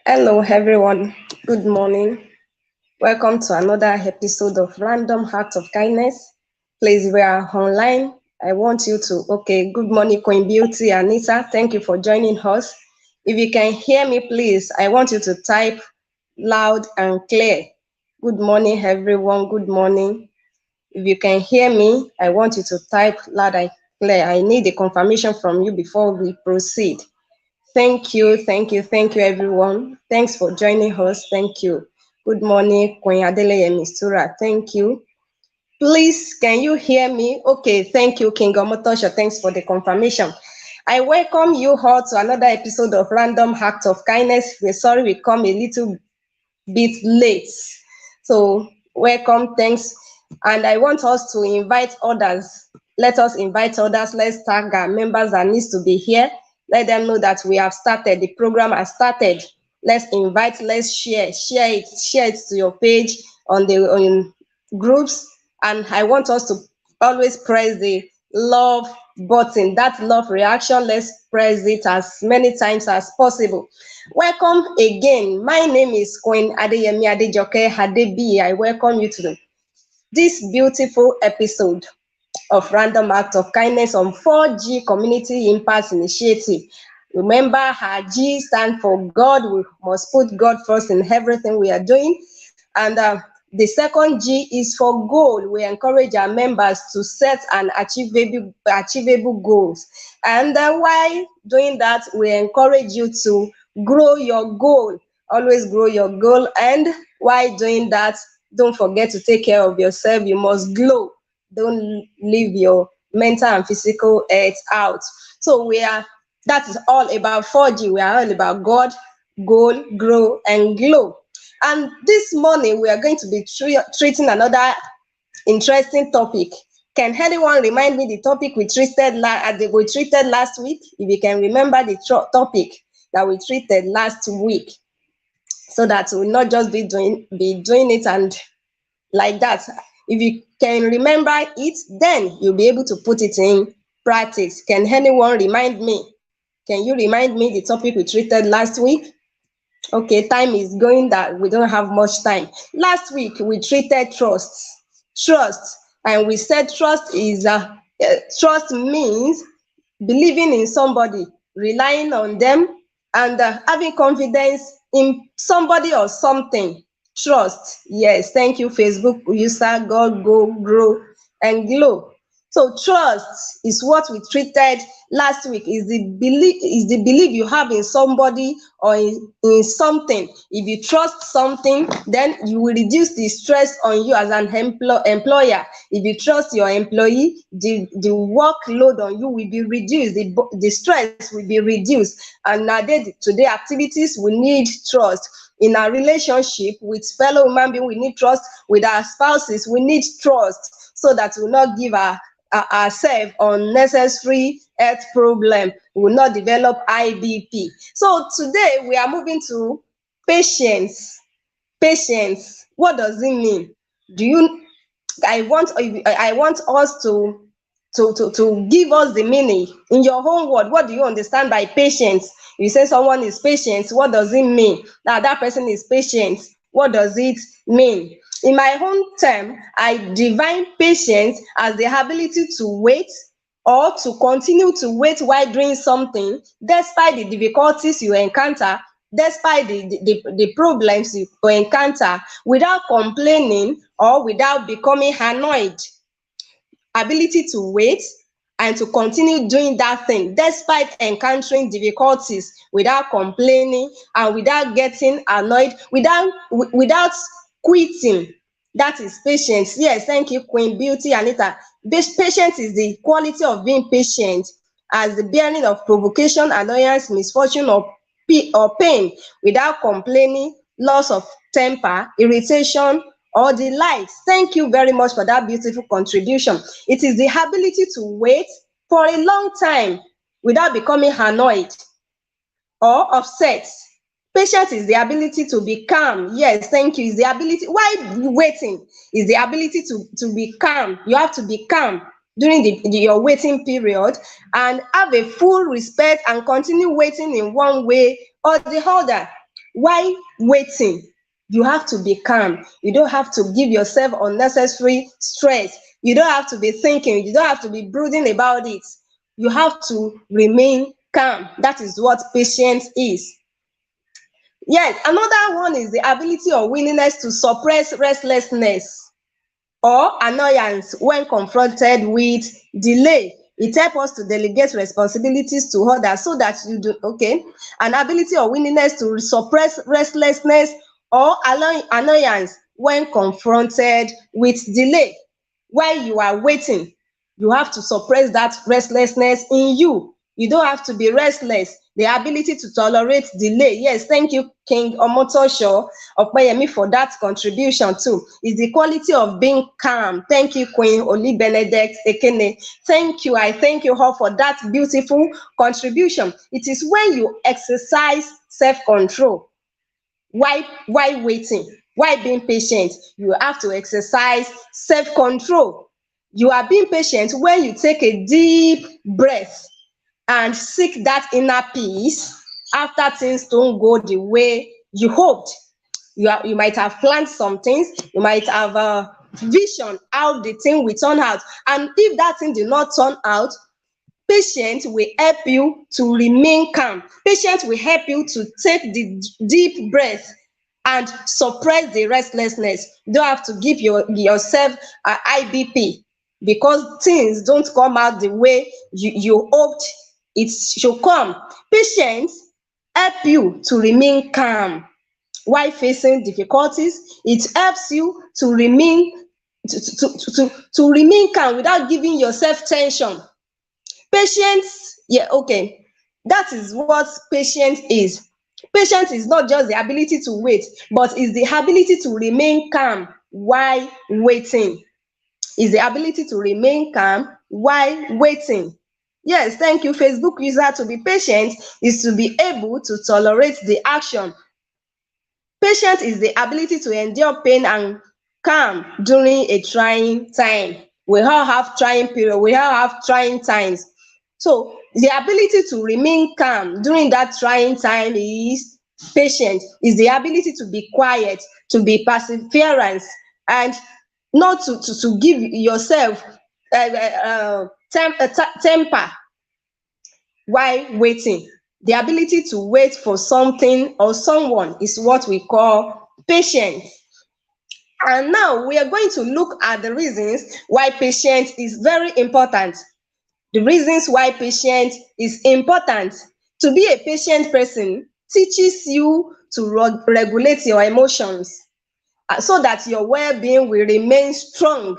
Hello, everyone. Good morning. Welcome to another episode of Random Acts of Kindness. Please, we are online. I want you to, good morning, Queen Beauty, Anita. Thank you for joining us. If you can hear me, please, I want you to type loud and clear. Good morning, everyone. Good morning. If you can hear me, I want you to type loud and clear. I need a confirmation from you before we proceed. Thank you, everyone. Thanks for joining us. Thank you. Good morning, Queen Adeleye Mistura. Thank you. Please, can you hear me? Okay, thank you, King Omotosho. Thanks for the confirmation. I welcome you all to another episode of Random Act of Kindness. We're sorry we come a little bit late. So, welcome, thanks. And I want us to invite others. Let us invite others. Let's tag our members that needs to be here. Let them know that we have started. The program has started. Let's invite, let's share it to your page on groups. And I want us to always press the love button, that love reaction. Let's press it as many times as possible. Welcome again. My name is Queen Adeyemi Adejoke Adebi. I welcome you to this beautiful episode of Random Act of Kindness on 4G Community Impact Initiative. Remember, our G stand for God. We must put God first in everything we are doing. And the second G is for goal. We encourage our members to set an achievable goals. And while doing that, we encourage you to grow your goal. Always grow your goal. And while doing that, don't forget to take care of yourself. You must glow. Don't leave your mental and physical health out. So that is all about 4G. We are all about God, goal, grow, and glow. And this morning, we are going to be treating another interesting topic. Can anyone remind me the topic we treated last week? If you can remember the topic that we treated last week, so that we'll not just be doing it and like that. If you can remember it, then you'll be able to put it in practice. Can anyone remind me? Can you remind me the topic we treated last week? Okay, time is going that we don't have much time. Last week, we treated trust, and we said trust means believing in somebody, relying on them, and having confidence in somebody or something. Trust, yes, thank you, Facebook user, God, go, grow, and glow. So trust is what we treated last week. Is the belief you have in somebody or in something. If you trust something, then you will reduce the stress on you as an employer. If you trust your employee, the workload on you will be reduced, the stress will be reduced. And today activities, we need trust. In our relationship with fellow human beings, we need trust. With our spouses, we need trust, so that we will not give ourselves unnecessary health problem. We will not develop IBP. So today we are moving to patience. Patience, what does it mean? I want us to give us the meaning in your own word. What do you understand by patience? You say someone is patient, what does it mean? Now that person is patient, what does it mean? In my own term, I define patience as the ability to wait or to continue to wait while doing something despite the difficulties you encounter, despite the problems you encounter, without complaining or without becoming annoyed. Ability to wait and to continue doing that thing despite encountering difficulties, without complaining and without getting annoyed, without quitting. That is patience. Yes, thank you, Queen Beauty Anita. Patience is the quality of being patient as the bearing of provocation, annoyance, misfortune, or pain without complaining, loss of temper, irritation, or the likes. Thank you very much for that beautiful contribution. It is the ability to wait for a long time without becoming annoyed or upset. Patience is the ability to be calm. Yes, thank you. Is the ability, while waiting, is the ability to be calm. You have to be calm during your waiting period and have a full respect and continue waiting in one way or the other. Why waiting? You have to be calm. You don't have to give yourself unnecessary stress. You don't have to be thinking. You don't have to be brooding about it. You have to remain calm. That is what patience is. Yes, another one is the ability or willingness to suppress restlessness or annoyance when confronted with delay. It helps us to delegate responsibilities to others so that you do, okay, an ability or willingness to suppress restlessness or annoyance when confronted with delay. While you are waiting, you have to suppress that restlessness in you. You don't have to be restless. The ability to tolerate delay. Yes, thank you, King Omotosho Opeyemi, for that contribution too. Is the quality of being calm. Thank you, Queen Oli Benedict Ekene. Thank you. I thank you all for that beautiful contribution. It is when you exercise self-control. Why waiting? Why being patient? You have to exercise self-control. You are being patient when you take a deep breath and seek that inner peace after things don't go the way you hoped. You might have planned some things, you might have a vision how the thing will turn out, and if that thing did not turn out, patience will help you to remain calm. Patience will help you to take the deep breath and suppress the restlessness. You don't have to give yourself IBP because things don't come out the way you hoped it should come. Patience help you to remain calm while facing difficulties. It helps you to remain to remain calm without giving yourself tension. Patience, yeah, okay. That is what patience is. Patience is not just the ability to wait, but is the ability to remain calm while waiting. Is the ability to remain calm while waiting. Yes, thank you, Facebook user. To be patient is to be able to tolerate the action. Patience is the ability to endure pain and calm during a trying time. We all have trying period. We all have trying times. So the ability to remain calm during that trying time is patient, is the ability to be quiet, to be perseverance, and not to give yourself temper while waiting. The ability to wait for something or someone is what we call patience. And now we are going to look at the reasons why patience is very important. The reasons why patience is important. To be a patient person teaches you to regulate your emotions so that your well-being will remain strong.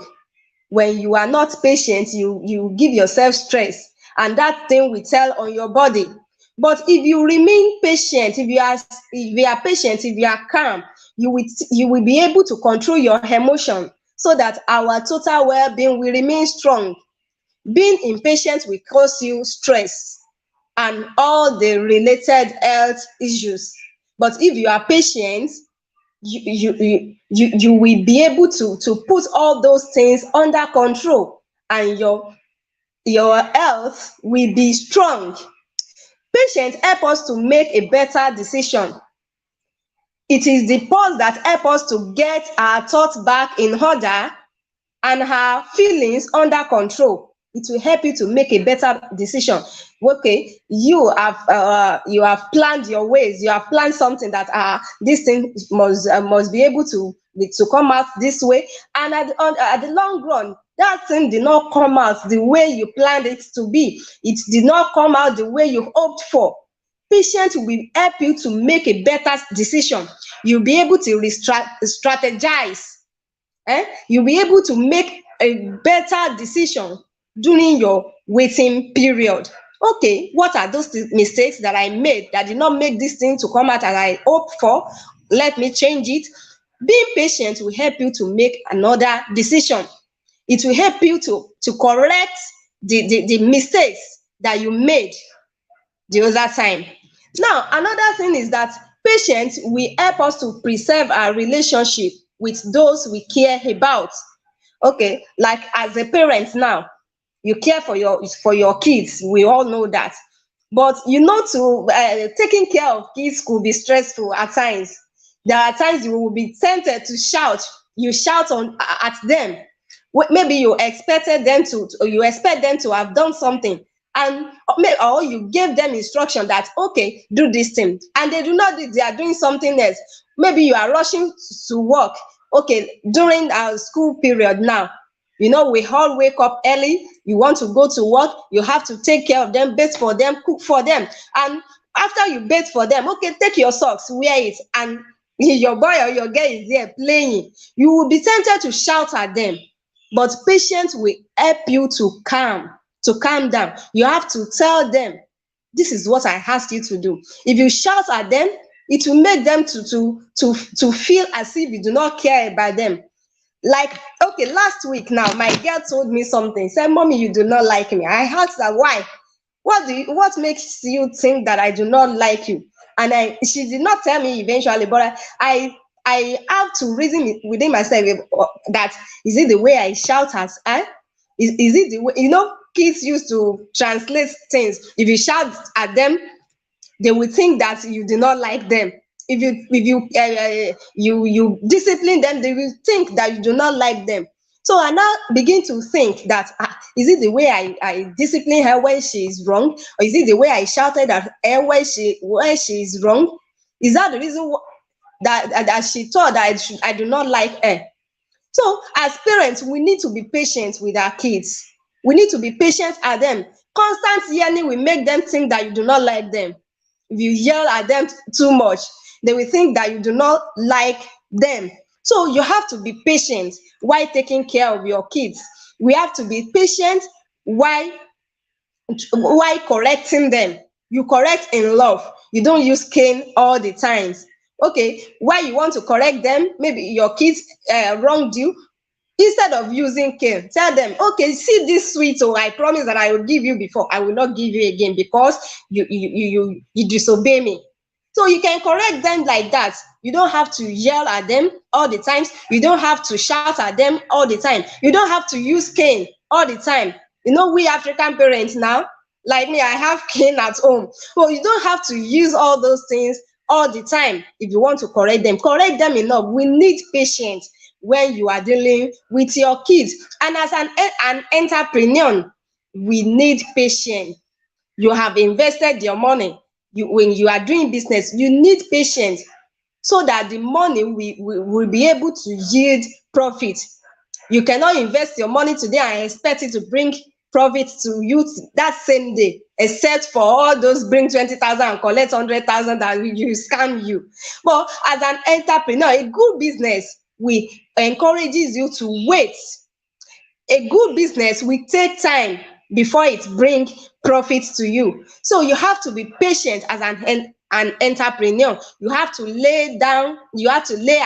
When you are not patient, you give yourself stress, and that thing will tell on your body. But if you remain patient, if you are patient, if you are calm, you will be able to control your emotion so that our total well-being will remain strong. Being impatient will cause you stress and all the related health issues. But if you are patient, you will be able to put all those things under control, and your health will be strong. Patience help us to make a better decision. It is the pause that help us to get our thoughts back in order and our feelings under control. It will help you to make a better decision. Okay, you have planned your ways. You have planned something that this thing must be able to come out this way, and at the long run, that thing did not come out the way you planned it to be. It did not come out the way you hoped for. Patience will help you to make a better decision. You'll be able to strategize. You'll be able to make a better decision during your waiting period. Okay, what are those mistakes that I made that did not make this thing to come out as I hoped for? Let me change it. Being patient will help you to make another decision. It will help you to correct the mistakes that you made the other time. Now, another thing is that patience will help us to preserve our relationship with those we care about. Okay, like as a parent now, you care for your kids. We all know that. But you know, to taking care of kids could be stressful at times. There are times you will be tempted to shout. You shout at them. Maybe you expected them you expect them to have done something, and or you gave them instruction that, okay, do this thing, and they do not do, they are doing something else. Maybe you are rushing to work. Okay, during our school period now, you know, we all wake up early. You want to go to work, you have to take care of them, bathe for them, cook for them. And after you bathe for them, okay, take your socks, wear it, and your boy or your girl is there playing. You will be tempted to shout at them. But patience will help you to calm down. You have to tell them, this is what I asked you to do. If you shout at them, it will make them to feel as if you do not care about them. Like, okay, last week now, my girl told me something. Said, "Mommy, you do not like me." I asked her why. What makes you think that I do not like you? And she did not tell me eventually, but I have to reason it within myself, that is it the way I shout at her? Is it the way, you know, kids used to translate things. If you shout at them, they will think that you do not like them. If you discipline them, they will think that you do not like them. So I now begin to think that, is it the way I discipline her when she is wrong, or is it the way I shouted at her when she is wrong? Is that the reason that she thought that I do not like her? So as parents, we need to be patient with our kids. We need to be patient at them. Constant yelling will make them think that you do not like them. If you yell at them too much, they will think that you do not like them. So you have to be patient while taking care of your kids. We have to be patient while correcting them. You correct in love. You don't use cane all the times. Okay, why you want to correct them? Maybe your kids wronged you. Instead of using cane, tell them, okay, see this sweet, so I promise that I will give you before, I will not give you again because you disobey me. So you can correct them like that. You don't have to yell at them all the time. You don't have to shout at them all the time. You don't have to use cane all the time. You know, we African parents now, like me, I have cane at home. So you don't have to use all those things all the time. If you want to correct them enough. We need patience when you are dealing with your kids. And as an entrepreneur, we need patience. You have invested your money. When you are doing business, you need patience so that the money will be able to yield profit. You cannot invest your money today and expect it to bring profit to you that same day, except for all those bring 20,000 and collect 100,000 that you scam you. But as an entrepreneur, a good business will encourages you to wait. A good business will take time before it bring profit to you. So you have to be patient as an entrepreneur. You have to lay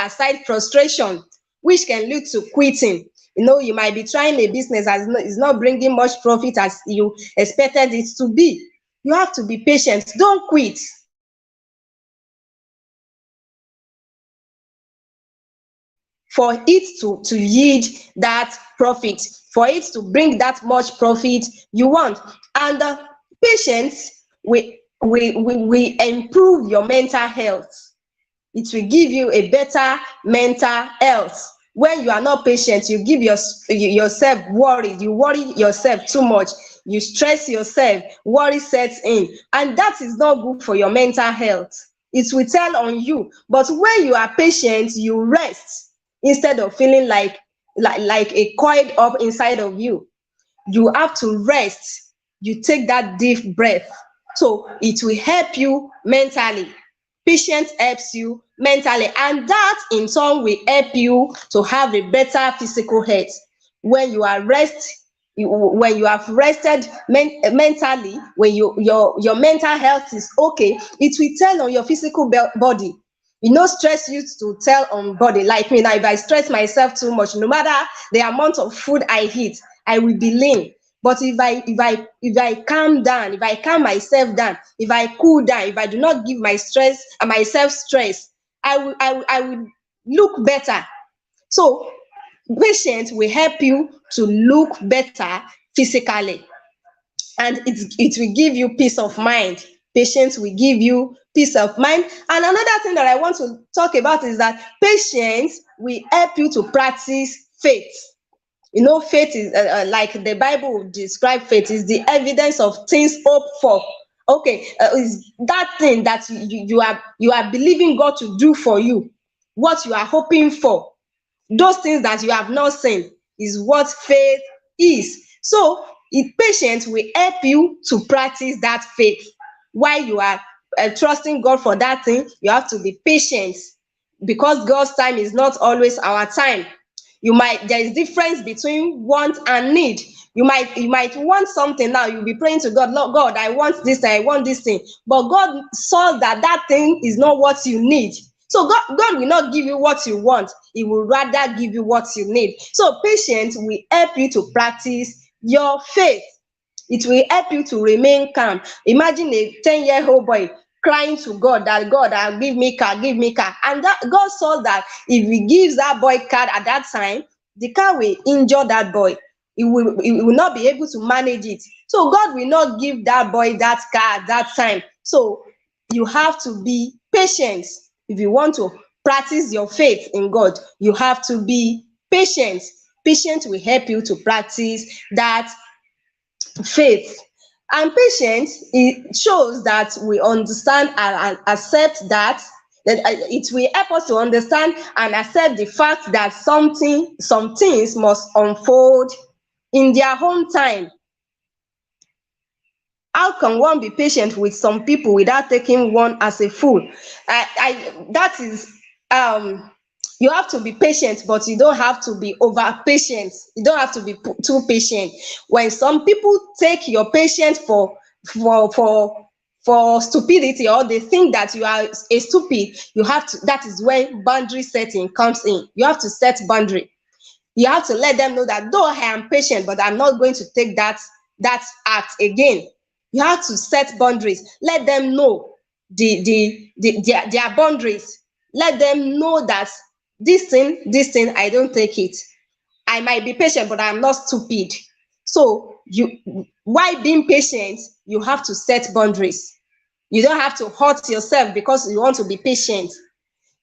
aside frustration, which can lead to quitting. You know, you might be trying a business that is not bringing much profit as you expected it to be. You have to be patient. Don't quit. For it to yield that profit, for it to bring that much profit you want. And patience will improve your mental health. It will give you a better mental health. When you are not patient, you give yourself worry. You worry yourself too much. You stress yourself. Worry sets in, and that is not good for your mental health. It will tell on you. But when you are patient, you rest instead of feeling like a coiled up inside of you. You have to rest. You take that deep breath. So it will help you mentally. Patience helps you mentally, and that in turn will help you to have a better physical health. When you are when you have rested mentally, when your mental health is okay, it will tell on your physical body. You know, stress used to tell on body. Like me now, if I stress myself too much, no matter the amount of food I eat, I will be lean. But if I calm down, if I calm myself down, if I cool down, if I do not give myself stress, I will look better. So patience will help you to look better physically. and it will give you peace of mind. Patience will give you peace of mind. And another thing that I want to talk about is that patience will help you to practice faith. You know, faith is like the Bible describe faith is the evidence of things hoped for. Okay, is that thing that you are believing God to do for you, what you are hoping for, those things that you have not seen is what faith is. So patience will help you to practice that faith. While you are trusting God for that thing, you have to be patient, because God's time is not always our time. There is difference between want and need. You might want something now, you'll be praying to God, Lord God, I want this, I want this thing, but God saw that that thing is not what you need. So God will not give you what you want, He will rather give you what you need. So patience will help you to practice your faith. It will help you to remain calm. Imagine a 10-year-old boy crying to God that God, give me car, give me car. And that God saw that if He gives that boy car at that time, the car will injure that boy. He will not be able to manage it. So God will not give that boy that car at that time. So you have to be patient. If you want to practice your faith in God, you have to be patient. Patience will help you to practice that faith. And patience, it shows that we understand and accept that it will help us to understand and accept the fact that some things must unfold in their own time. How can one be patient with some people without taking one as a fool? That is, you have to be patient, but you don't have to be over patient. You don't have to be too patient. When some people take your patience for stupidity, or they think that you are a stupid, you have to. That is when boundary setting comes in. You have to set boundary. You have to let them know that though I am patient, but I'm not going to take that act again. You have to set boundaries. Let them know their boundaries. Let them know that this thing, I don't take it. I might be patient, but I'm not stupid. So while being patient, you have to set boundaries. You don't have to hurt yourself because you want to be patient.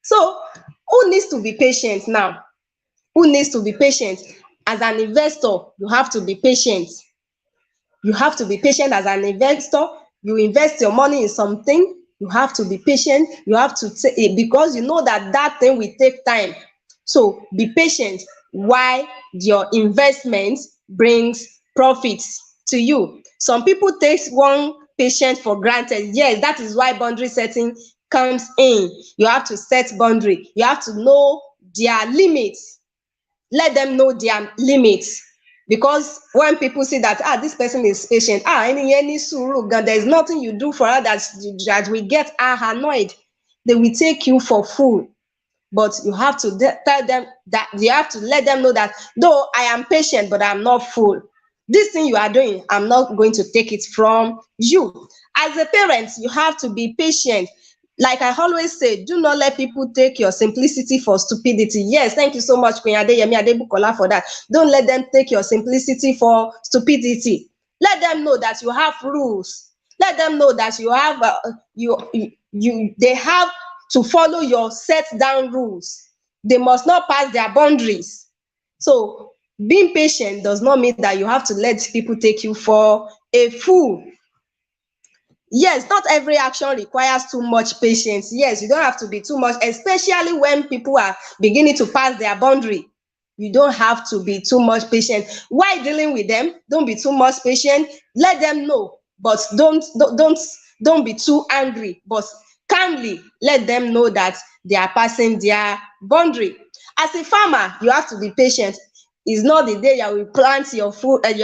So who needs to be patient now? Who needs to be patient? As an investor, you have to be patient. You have to be patient as an investor. You invest your money in something, you have to be patient. You have to because you know that that thing will take time. So be patient while your investment brings profits to you. Some people take one patient for granted. Yes, that is why boundary setting comes in. You have to set boundary. You have to know their limits. Let them know their limits. Because when people see that this person is patient, any suru, there is nothing you do for her that will get her annoyed, they will take you for fool. But you have to tell them that, you have to let them know that though I am patient, but I'm not fool. This thing you are doing, I'm not going to take it from you. As a parent, you have to be patient. Like I always say, do not let people take your simplicity for stupidity. Yes, thank you so much, Queen Adeyemi Adebukola, for that. Don't let them take your simplicity for stupidity. Let them know that you have rules. Let them know that you have they have to follow your set down rules. They must not pass their boundaries. So being patient does not mean that you have to let people take you for a fool. Yes, not every action requires too much patience. Yes, you don't have to be too much, especially when people are beginning to pass their boundary. You don't have to be too much patient. While dealing with them, don't be too much patient. Let them know, but don't be too angry. But calmly let them know that they are passing their boundary. As a farmer, you have to be patient. It's not the day you will plant your food, the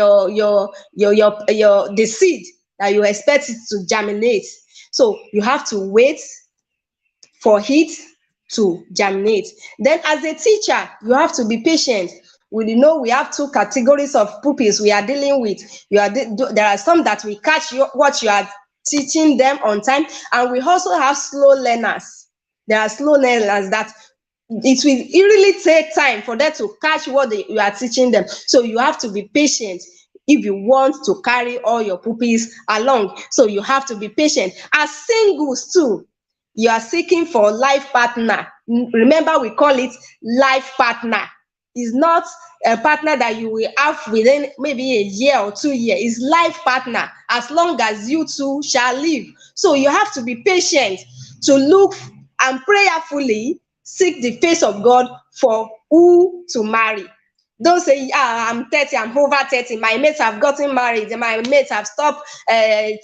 seed that you expect it to germinate. So you have to wait for it to germinate. Then as a teacher, you have to be patient. We know we have two categories of pupils we are dealing with. There are some that will catch what you are teaching them on time, and we also have slow learners. There are slow learners that it will really take time for them to catch what you are teaching them. So you have to be patient. if you want to carry all your puppies along. So you have to be patient. As singles too, you are seeking for life partner. Remember, we call it life partner. It's not a partner that you will have within maybe a year or 2 years. It's life partner as long as you two shall live. So you have to be patient to look and prayerfully seek the face of God for who to marry. Don't say, I'm 30, I'm over 30, my mates have gotten married, my mates have stopped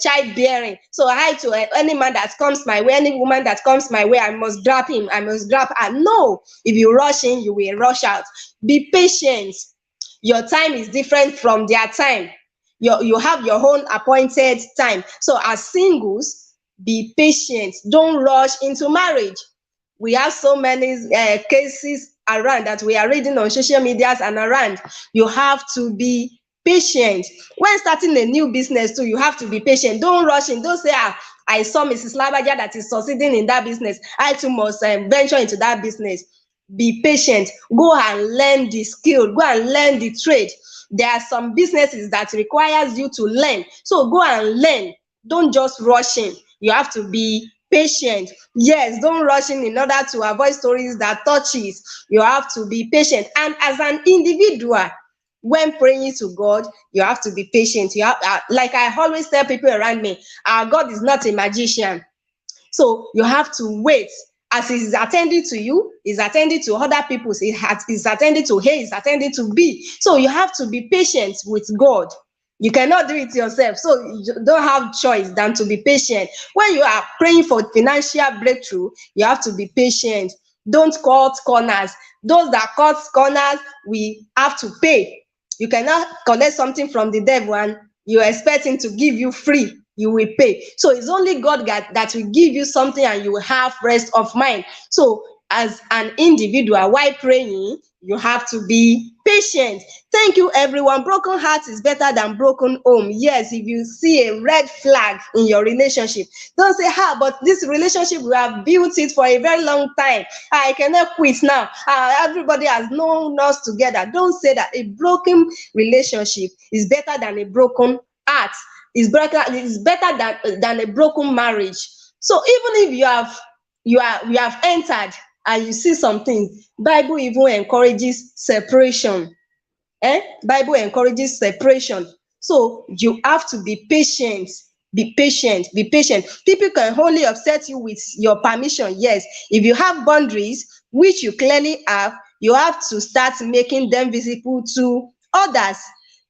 childbearing. So I to any man that comes my way, any woman that comes my way, I must grab him, I must grab her. No, if you rush in, you will rush out. Be patient. Your time is different from their time. You have your own appointed time. So as singles, be patient. Don't rush into marriage. We have so many cases around that we are reading on social medias and around. You have to be patient. When starting a new business too, you have to be patient. Don't rush in. Don't say, I saw Mrs. Labaja that is succeeding in that business, I too must venture into that business. Be patient. Go and learn the skill. Go and learn the trade. There are some businesses that requires you to learn. So go and learn. Don't just rush in. You have to be patient. Yes, don't rush in order to avoid stories that touches. You have to be patient. And as an individual, when praying to God, you have to be patient. You have, like I always tell people around me, our God is not a magician. So you have to wait. As he's attending to you, he's attending to other people, he's attending to A, he's attending to B. So you have to be patient with God. You cannot do it yourself. So you don't have choice than to be patient. When you are praying for financial breakthrough, you have to be patient. Don't cut corners. Those that cut corners, we have to pay. You cannot collect something from the devil and you expect him to give you free. You will pay. So it's only God that will give you something and you will have rest of mind. So as an individual, while praying, you have to be patient. Thank you, everyone. Broken heart is better than broken home. Yes, if you see a red flag in your relationship, don't say, but this relationship, we have built it for a very long time. I cannot quit now. Everybody has known us together. Don't say that. A broken relationship is better than a broken heart. It's better than a broken marriage. So even if you have entered and you see something, Bible even encourages separation. Bible encourages separation. So you have to be patient. Be patient. Be patient. People can only upset you with your permission. Yes, if you have boundaries, which you clearly have, you have to start making them visible to others.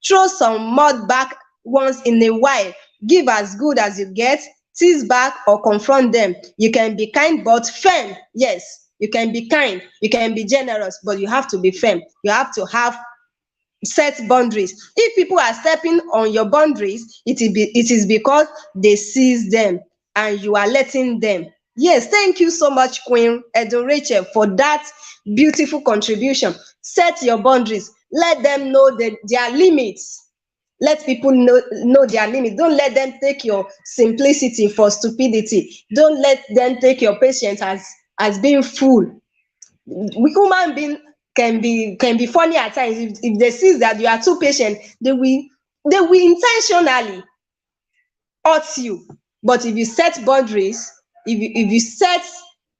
Throw some mud back once in a while. Give as good as you get. Tease back or confront them. You can be kind but firm. Yes, you can be kind, you can be generous, but you have to be firm. You have to have set boundaries. If people are stepping on your boundaries, it is because they seize them and you are letting them. Yes, thank you so much, Queen Edo Rachel, for that beautiful contribution. Set your boundaries. Let them know their limits. Let people know their limits. Don't let them take your simplicity for stupidity. Don't let them take your patience as being fool. Human being can be funny at times. If they see that you are too patient, they will intentionally hurt you. But if you set boundaries, if you set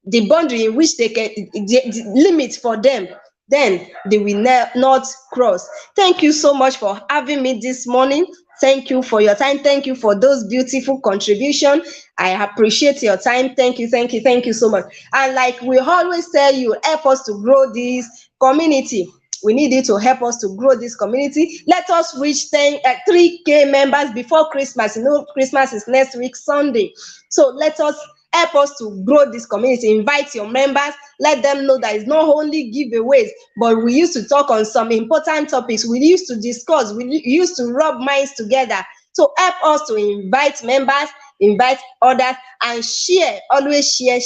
the boundary in which they can, the limit for them, then they will not cross. Thank you so much for having me this morning. Thank you for your time. Thank you for those beautiful contributions. I appreciate your time. Thank you so much. And like we always tell you, help us to grow this community. We need you to help us to grow this community. Let us reach 3K members before Christmas. You know, Christmas is next week, Sunday. So let us help us to grow this community. Invite your members. Let them know that it's not only giveaways, but we used to talk on some important topics. We used to discuss. We used to rub minds together. So help us to invite members, invite others, and share. Always share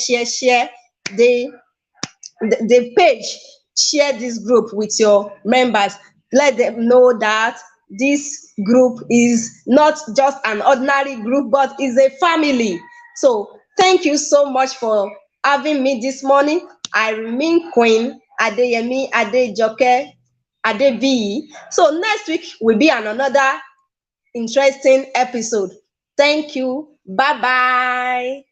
the page. Share this group with your members. Let them know that this group is not just an ordinary group, but is a family. So thank you so much for having me this morning. I remain Queen Adeyemi Adejoke Adebiyi. So next week will be another interesting episode. Thank you. Bye bye.